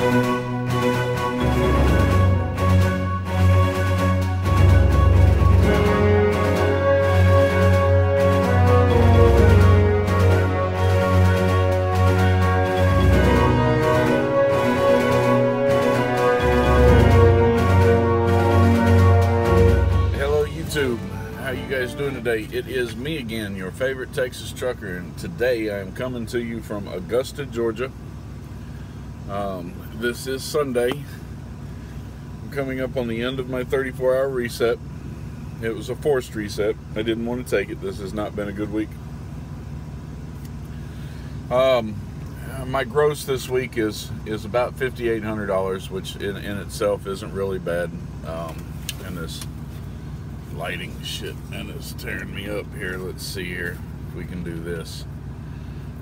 How you guys doing today? It is me again, your favorite Texas trucker, and today I am coming to you from Augusta, Georgia. This is Sunday. I'm coming up on the end of my 34-hour reset. It was a forced reset. I didn't want to take it. This has not been a good week. My gross this week is about $5,800, which in itself isn't really bad. And this lighting shit and it's tearing me up here. Let's see here if we can do this.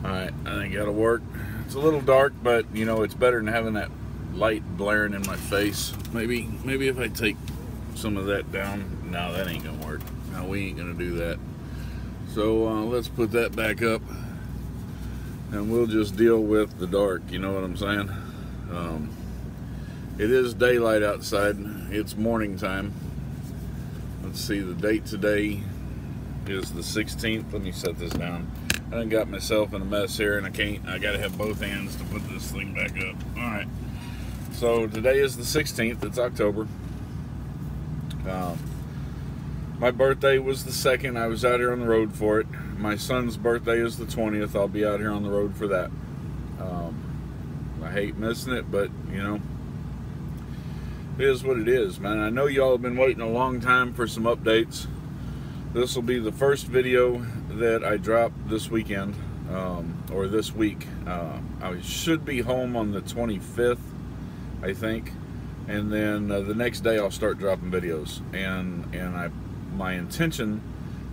Alright, I think that'll work. It's a little dark, but you know, it's better than having that light blaring in my face. Maybe if I take some of that down. No, that ain't gonna work. No, we ain't gonna do that. So let's put that back up and we'll just deal with the dark, you know what I'm saying? It is daylight outside. It's morning time. Let's see, the date today is the 16th. Let me set this down. I done got myself in a mess here, and I gotta have both hands to put this thing back up. All right, so today is the 16th. It's October. My birthday was the 2nd. I was out here on the road for it. My son's birthday is the 20th. I'll be out here on the road for that. I hate missing it, but you know, it is what it is, man. I know y'all have been waiting a long time for some updates. This will be the first video that I drop this weekend, or this week. I should be home on the 25th, I think, and then the next day I'll start dropping videos. And my intention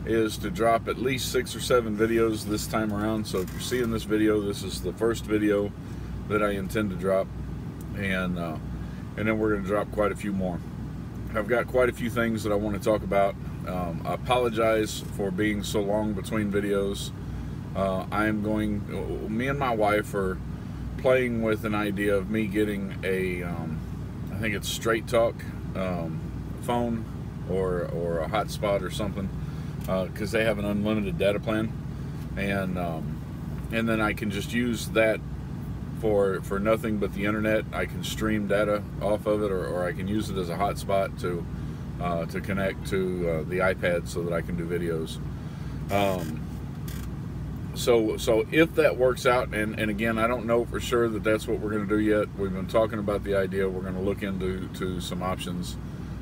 is to drop at least 6 or 7 videos this time around. So if you're seeing this video, this is the first video that I intend to drop, and then we're going to drop quite a few more. I've got quite a few things that I want to talk about. I apologize for being so long between videos. Me and my wife are playing with an idea of me getting a, I think it's Straight Talk phone or a hotspot or something, because they have an unlimited data plan, and then I can just use that for nothing but the internet. I can stream data off of it, or I can use it as a hotspot to connect to the iPad so that I can do videos. So if that works out, and again, I don't know for sure that that's what we're going to do yet. We've been talking about the idea. We're going to look into some options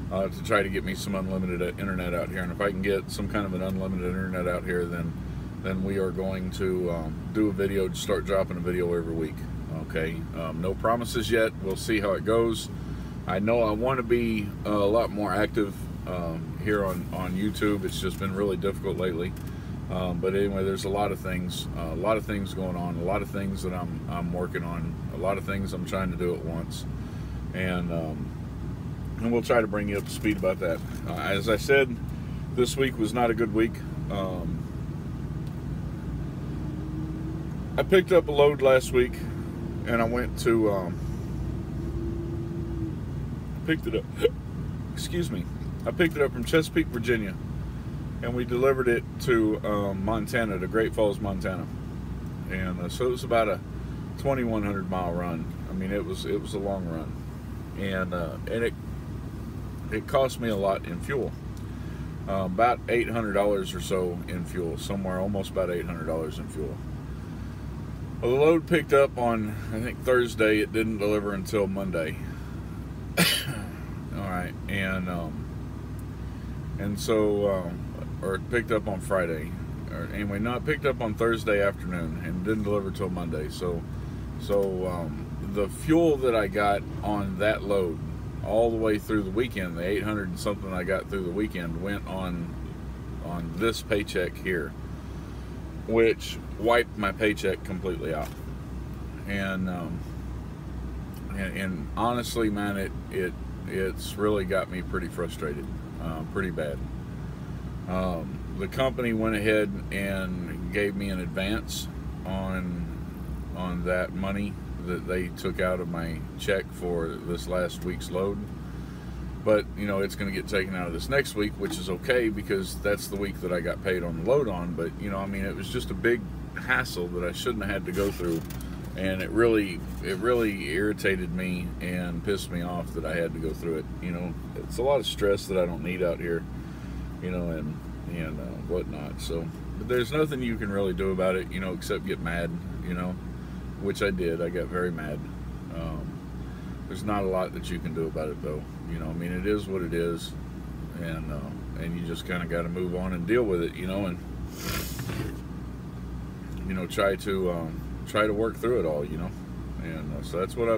to try to get me some unlimited internet out here. And if I can get some kind of an unlimited internet out here, then we are going to do a video, start dropping a video every week. Okay, no promises yet. We'll see how it goes. I know I want to be a lot more active here on YouTube. It's just been really difficult lately. But anyway, there's a lot of things going on, a lot of things that I'm working on, a lot of things I'm trying to do at once, and we'll try to bring you up to speed about that. As I said, this week was not a good week. I picked up a load last week, and I went to picked it up. Excuse me. I picked it up from Chesapeake, Virginia, and we delivered it to Montana, to Great Falls, Montana. And so it was about a 2,100 mile run. I mean, it was a long run, and it cost me a lot in fuel. About $800 or so in fuel, somewhere almost about $800 in fuel. Well, the load picked up on, I think, Thursday. It didn't deliver until Monday. All right, and so, or it picked up on Friday. Or anyway, no, it picked up on Thursday afternoon and didn't deliver till Monday. So the fuel that I got on that load all the way through the weekend, the 800 and something I got through the weekend, went on this paycheck here, which wiped my paycheck completely out. And honestly, man, it's really got me pretty frustrated, pretty bad. The company went ahead and gave me an advance on that money that they took out of my check for this last week's load. But, you know, it's going to get taken out of this next week, which is okay because that's the week that I got paid on the load on. But, you know, I mean, it was just a big hassle that I shouldn't have had to go through. And it really irritated me and pissed me off that I had to go through it. You know, it's a lot of stress that I don't need out here, you know, and whatnot. So, but there's nothing you can really do about it, you know, except get mad, you know, which I did. I got very mad. There's not a lot that you can do about it, though. You know, I mean, it is what it is, and you just kind of got to move on and deal with it, you know, and you know, try to work through it all, you know, and so that's what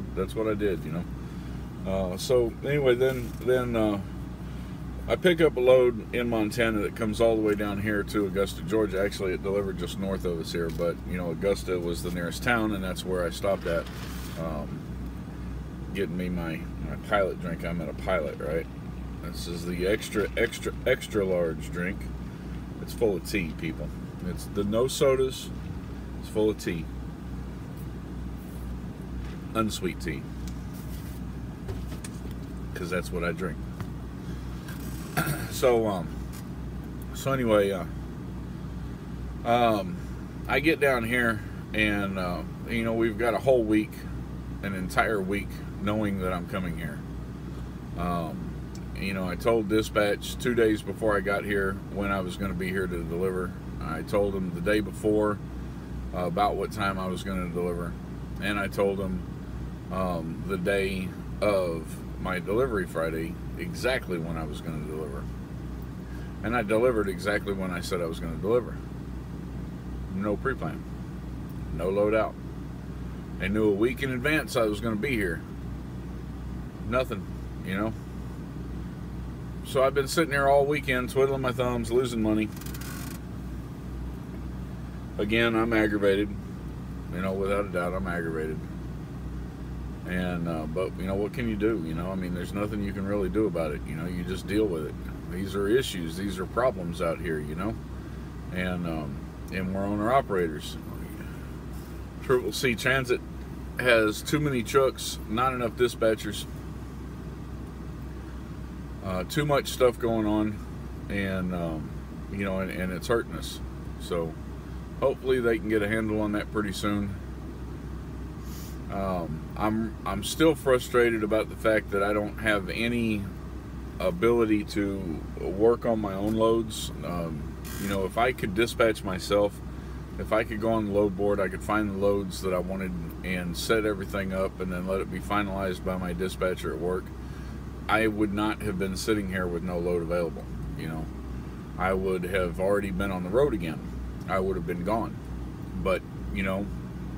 I did, you know. So anyway, then I pick up a load in Montana that comes all the way down here to Augusta, Georgia. Actually, it delivered just north of us here, but you know, Augusta was the nearest town, and that's where I stopped at. Getting me my pilot drink. I'm at a pilot, right? This is the extra large drink. It's full of tea, people. It's the no sodas. It's full of tea, unsweet tea, because that's what I drink. So anyway, I get down here, and you know, we've got a whole week, an entire week, knowing that I'm coming here. You know, I told dispatch 2 days before I got here when I was going to be here to deliver. I told them the day before about what time I was going to deliver, and I told them the day of my delivery Friday exactly when I was going to deliver, and I delivered exactly when I said I was going to deliver. No pre-plan, no load out. I knew a week in advance I was going to be here. Nothing, you know. So I've been sitting here all weekend twiddling my thumbs, losing money. Again, I'm aggravated. You know, without a doubt, I'm aggravated. And but you know, what can you do? You know, I mean, there's nothing you can really do about it. You know, you just deal with it. These are issues. These are problems out here. You know, and we're owner operators. Triple C Transit has too many trucks, not enough dispatchers, too much stuff going on, and you know, and it's hurting us. So hopefully they can get a handle on that pretty soon. I'm still frustrated about the fact that I don't have any ability to work on my own loads. You know, if I could dispatch myself, if I could go on the load board, I could find the loads that I wanted and set everything up and then let it be finalized by my dispatcher at work, I would not have been sitting here with no load available. You know, I would have already been on the road again. I would have been gone. But, you know,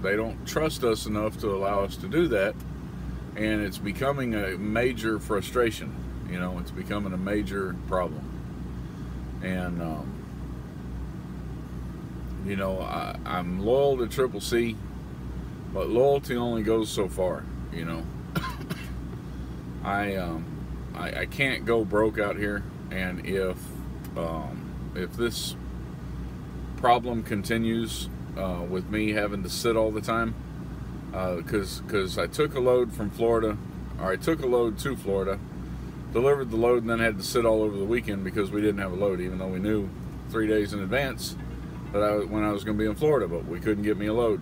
they don't trust us enough to allow us to do that, and it's becoming a major frustration. You know, it's becoming a major problem. And, you know, I'm loyal to Triple C, but loyalty only goes so far, you know. I can't go broke out here, and if this problem continues with me having to sit all the time, because I took a load from Florida, or I took a load to Florida, delivered the load, and then had to sit all over the weekend because we didn't have a load, even though we knew 3 days in advance that when I was going to be in Florida, but we couldn't get me a load,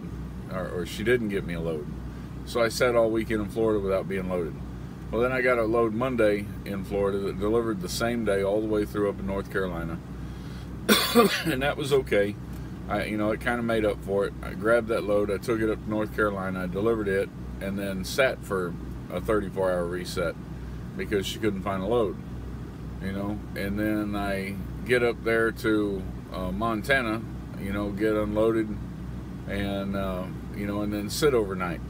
or she didn't get me a load. So I sat all weekend in Florida without being loaded. Well, then I got a load Monday in Florida that delivered the same day all the way through up in North Carolina, and that was okay. You know, it kind of made up for it. I grabbed that load, I took it up to North Carolina, I delivered it, and then sat for a 34-hour reset because she couldn't find a load. You know, and then I get up there to Montana, you know, get unloaded, and you know, and then sit overnight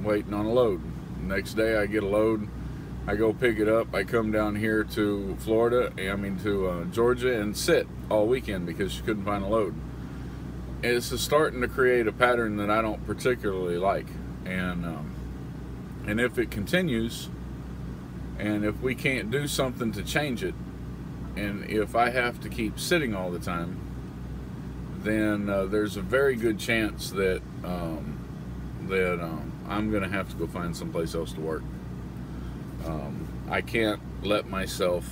waiting on a load. Next day I get a load, I go pick it up, I come down here to Florida, to Georgia, and sit all weekend because she couldn't find a load. It's starting to create a pattern that I don't particularly like, and if it continues, and if we can't do something to change it, and if I have to keep sitting all the time, then there's a very good chance that I'm gonna have to go find someplace else to work. I can't let myself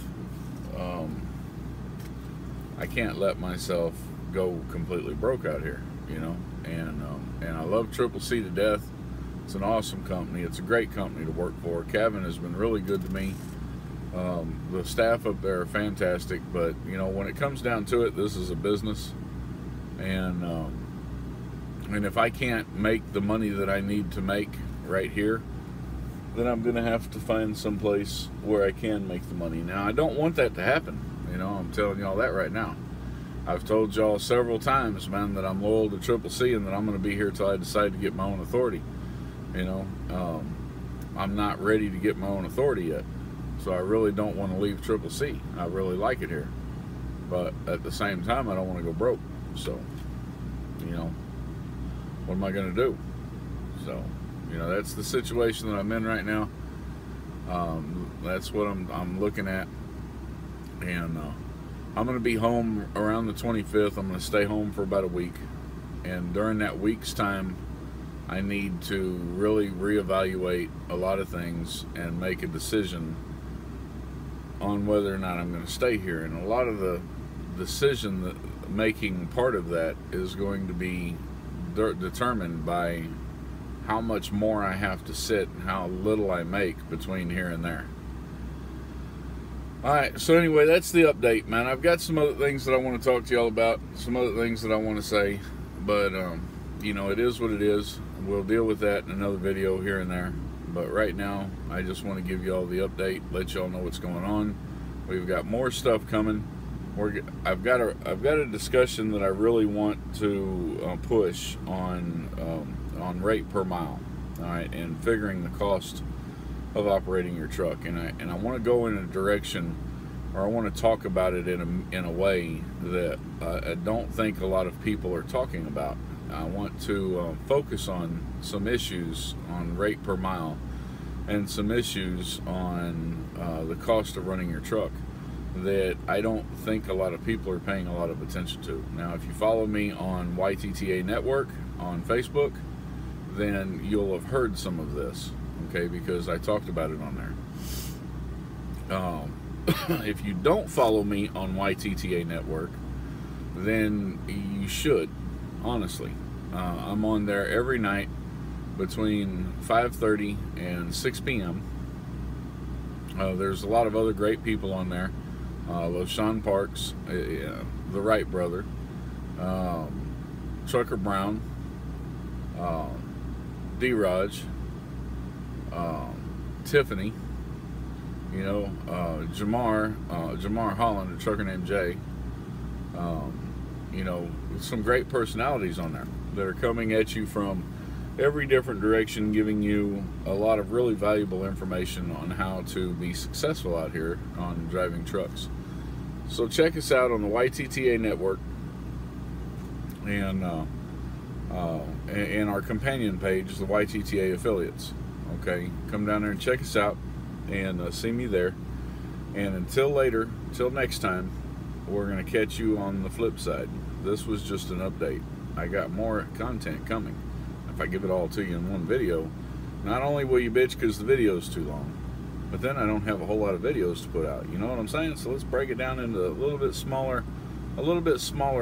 go completely broke out here, you know. And I love Triple C to death. It's an awesome company. It's a great company to work for. Kevin has been really good to me. The staff up there are fantastic, but you know, when it comes down to it, this is a business, and if I can't make the money that I need to make right here, then I'm gonna have to find some place where I can make the money. Now, I don't want that to happen. You know, I'm telling y'all that right now. I've told y'all several times, man, that I'm loyal to Triple C and that I'm gonna be here till I decide to get my own authority. You know, I'm not ready to get my own authority yet, so I really don't want to leave Triple C. I really like it here, but at the same time, I don't want to go broke. So, you know, what am I going to do? So, you know, that's the situation that I'm in right now. That's what I'm looking at, and I'm going to be home around the 25th. I'm going to stay home for about a week, and during that week's time, I need to really reevaluate a lot of things and make a decision on whether or not I'm going to stay here. And a lot of the decision making part of that is going to be determined by how much more I have to sit and how little I make between here and there. Alright, so anyway, that's the update, man. I've got some other things that I want to talk to y'all about, some other things that I want to say, but you know, it is what it is. We'll deal with that in another video here and there. But right now, I just want to give you all the update, let y'all know what's going on. We've got more stuff coming. I've got a discussion that I really want to push on rate per mile, all right, and figuring the cost of operating your truck. And I want to go in a direction, or I want to talk about it in a way that I don't think a lot of people are talking about. I want to focus on some issues on rate per mile and some issues on the cost of running your truck that I don't think a lot of people are paying a lot of attention to. Now, if you follow me on YTTA Network on Facebook, then you'll have heard some of this, okay, because I talked about it on there. If you don't follow me on YTTA Network, then you should. Honestly, I'm on there every night between 5:30 and 6 p.m. There's a lot of other great people on there. LaShawn Parks, the Wright brother, Trucker Brown, D-Raj, Tiffany, you know, Jamar Holland, a trucker named Jay. You know, some great personalities on there that are coming at you from every different direction, giving you a lot of really valuable information on how to be successful out here on driving trucks. So check us out on the YTTA Network and our companion page, the YTTA Affiliates. Okay, come down there and check us out and see me there. And until next time, we're going to catch you on the flip side. This was just an update. I got more content coming. If I give it all to you in one video, not only will you bitch because the video's too long, but then I don't have a whole lot of videos to put out. You know what I'm saying? So let's break it down into a little bit smaller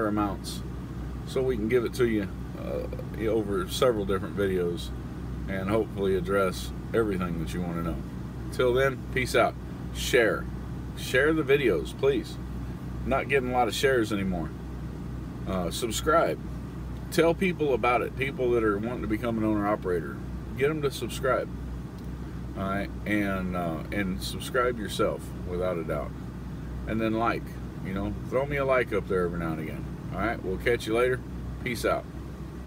amounts, so we can give it to you over several different videos and hopefully address everything that you want to know. Till then, peace out. Share the videos, please. I'm not getting a lot of shares anymore. Subscribe. Tell people about it. People that are wanting to become an owner-operator, get them to subscribe. All right, and subscribe yourself without a doubt. And then like, you know, throw me a like up there every now and again. All right, we'll catch you later. Peace out.